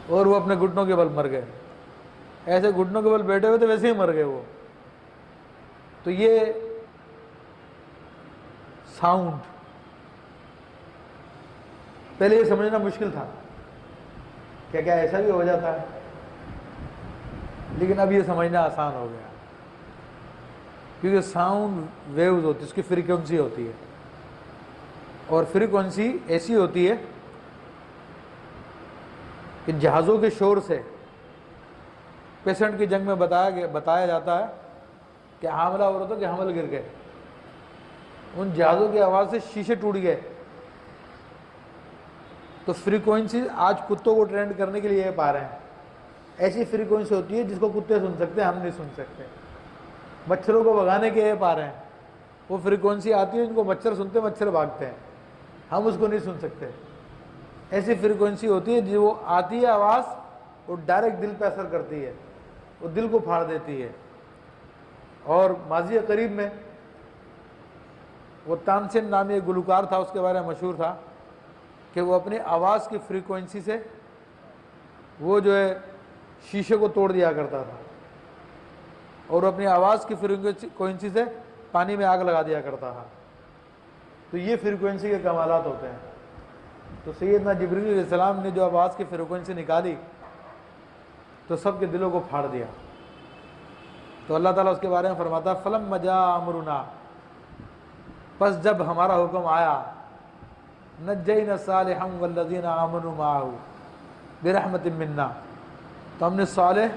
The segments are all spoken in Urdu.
اور وہ اپنے گھٹنوں کے بل مر گئے، ایسے گھٹنوں کے بل بیٹھے ہوئے تھے ویسے ہی مر گئے وہ۔ تو یہ ساؤنڈ پہلے یہ سمجھنا مشکل تھا کہ کیا ایسا بھی ہو جاتا ہے، لیکن اب یہ سمجھنا آسان ہو گیا، کیونکہ ساؤنڈ ویوز ہوتی ہے، اس کی فریکوینسی ہوتی ہے، اور فریکوینسی ایسی ہوتی ہے کہ جہازوں کے شور سے پیسنٹ کی جنگ میں بتایا جاتا ہے کہ حاملہ عورتوں کے حمل گر گئے، ان جہازوں کی آواز سے شیشے ٹوٹ گئے۔ تو فریکوینسی آج کتوں کو ٹرینڈ کرنے کے لیے یہ پا رہے ہیں، ایسی فریکوینسی ہوتی ہے جس کو کتے سن سکتے ہیں، ہم نہیں سن سکتے۔ مچھروں کو بھگانے کے یہ پا رہے ہیں، وہ فریکوینسی آتی ہے جن کو مچھر سنتے ہیں، مچھر بھاگتے ہیں، ہم اس کو نہیں سن سکتے۔ ایسی فریکوینسی ہوتی ہے جو وہ آتی ہے آواز، وہ ڈائریکٹ دل پہ اثر کرتی ہے، وہ دل کو پھاڑ دیتی ہے۔ اور ماضی قریب میں وہ تانسن نامی ایک گلوکار تھا، اس کے بارے میں مشہور تھا کہ وہ اپنی آواز کی فریکوینسی سے وہ جو ہے شیشے کو توڑ دیا کرتا تھا، اور اپنی آواز کی فریکوینسی سے پانی میں آگ لگا دیا کرتا تھا۔ تو یہ فریکوینسی کے کمالات ہوتے ہیں۔ تو سیدنا جبریل علیہ السلام نے جو آواز کی فریکوینسی نکالی تو سب کے دلوں کو پھاڑ دیا۔ تو اللہ تعالیٰ اس کے بارے میں فرماتا ہے فَلَمَّا جَاءَ أَمْرُنَا، پس جب ہمارا حکم آیا، نَجَّيْنَا صَالِحًا وَالَّذِينَ آمَنُوا مَعَهُ بِرَحْمَةٍ مِنَّا، تو ہم نے صالح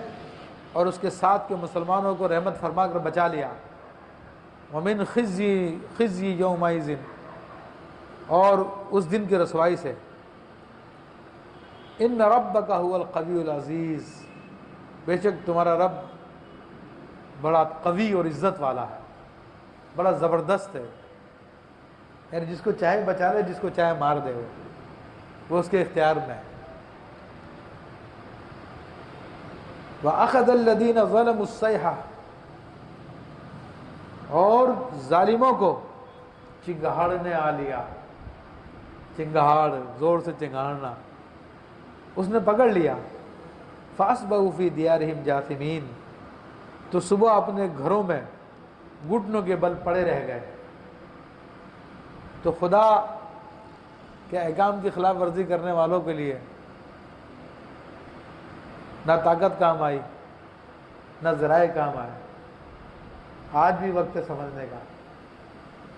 اور اس کے ساتھ کے مسلمانوں کو رحمت فرما کر بچا لیا۔ وَمِنْ خِزْيِ يَوْمَئِذٍ، اور اس دن کی رسوائی سے۔ إِنَّ رَبَّكَ هُوَ الْقَوِيُّ الْعَزِيزُ، بے شک تمہارا رب بڑا قوی اور عزت والا ہے، بڑا زبردست ہے، یعنی جس کو چاہے بچا لے، جس کو چاہے مار دے، وہ اس کے اختیار میں ہے۔ وَأَخَذَ الَّذِينَ ظَلَمُوا الصَّيْحَةُ، اور ظالموں کو چنگاڑ نے آ لیا، چنگاڑ، زور سے چنگاڑنا، اس نے پکڑ لیا۔ فَأَصْبَحُوا فِي دِيَارِهِمْ جَاثِمِينَ، تو صبح اپنے گھروں میں گھٹنوں کے بل پڑے رہ گئے۔ تو خدا کے احکام کی خلاف ورزی کرنے والوں کے لیے نہ طاقت کام آئی، نہ ذرائع کام آئے۔ آج بھی وقت ہے سمجھنے کا،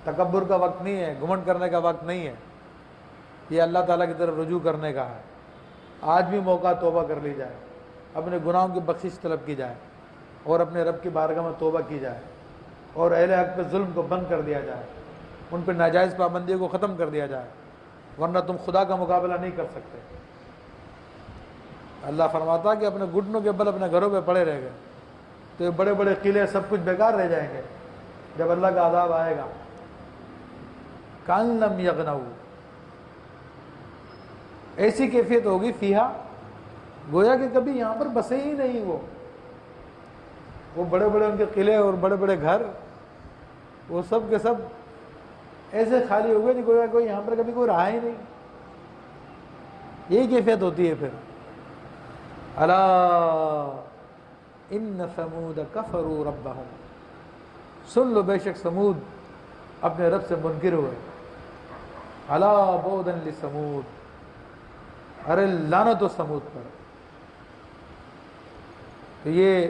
تکبر کا وقت نہیں ہے، گھمنڈ کرنے کا وقت نہیں ہے، یہ اللہ تعالیٰ کی طرف رجوع کرنے کا ہے۔ آج بھی موقع توبہ کر لی جائے، اپنے گناہوں کی بخشش طلب کی جائے، اور اپنے رب کی بارگاہ میں توبہ کی جائے، اور اہل حق پہ ظلم کو بند کر دیا جائے، ان پہ ناجائز پابندیوں کو ختم کر دیا جائے، ورنہ تم خدا کا مقابلہ نہیں کر سکتے۔ اللہ فرماتا کہ اپنے گھٹنوں کے بل اپنے گھروں پہ پڑے رہ گئے، تو یہ بڑے بڑے قلعے سب کچھ بیکار رہ جائیں گے جب اللہ کا عذاب آئے گا۔ کان لم یغنوا، ایسی کیفیت ہوگی فیہا، گویا کہ کبھی یہاں پر بسے ہی نہیں۔ وہ بڑے بڑے ان کے قلعے اور بڑے بڑے گھر، وہ سب کے سب ایسے خالی ہو گئے گویا کوئی یہاں پر کبھی کوئی رہا ہی نہیں۔ یہی کیفیت ہوتی ہے پھر۔ الا ان ثمود کفروا ربہم، سن لو بے شک سمود اپنے رب سے منکر ہوئے۔ الا بعدا لثمود، ارے لعنت و سمود پر۔ تو یہ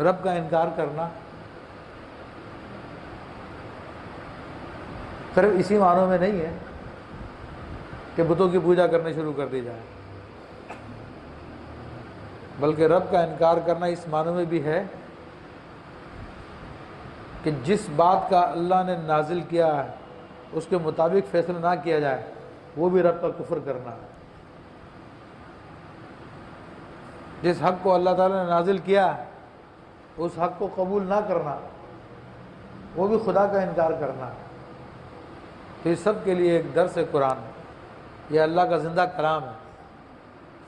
رب کا انکار کرنا صرف اسی معنوں میں نہیں ہے کہ بتوں کی پوجا کرنے شروع کر دی جائے، بلکہ رب کا انکار کرنا اس معنوں میں بھی ہے کہ جس بات کا اللہ نے نازل کیا ہے اس کے مطابق فیصلہ نہ کیا جائے، وہ بھی رب کا کفر کرنا ہے۔ جس حق کو اللہ تعالیٰ نے نازل کیا ہے اس حق کو قبول نہ کرنا، وہ بھی خدا کا انکار کرنا ہے۔ تو یہ سب کے لیے ایک درس قرآن ہے، یہ اللہ کا زندہ کلام ہے،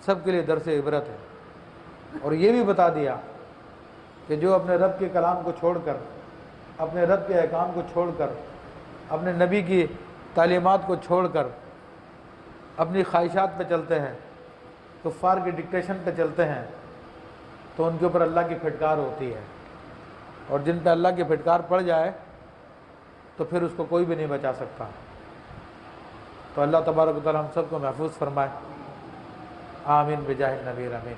سب کے لیے درس عبرت ہے۔ اور یہ بھی بتا دیا کہ جو اپنے رب کے کلام کو چھوڑ کر، اپنے رب کے احکام کو چھوڑ کر، اپنے نبی کی تعلیمات کو چھوڑ کر اپنی خواہشات پہ چلتے ہیں کفار کی ڈکٹیشن پہ چلتے ہیں تو ان کے اوپر اللہ کی پھٹکار ہوتی ہے، اور جن پہ اللہ کی پھٹکار پڑ جائے تو پھر اس کو کوئی بھی نہیں بچا سکتا۔ تو اللہ تبارک و تعالی ہم سب کو محفوظ فرمائے، آمین بجاہ النبی، آمین۔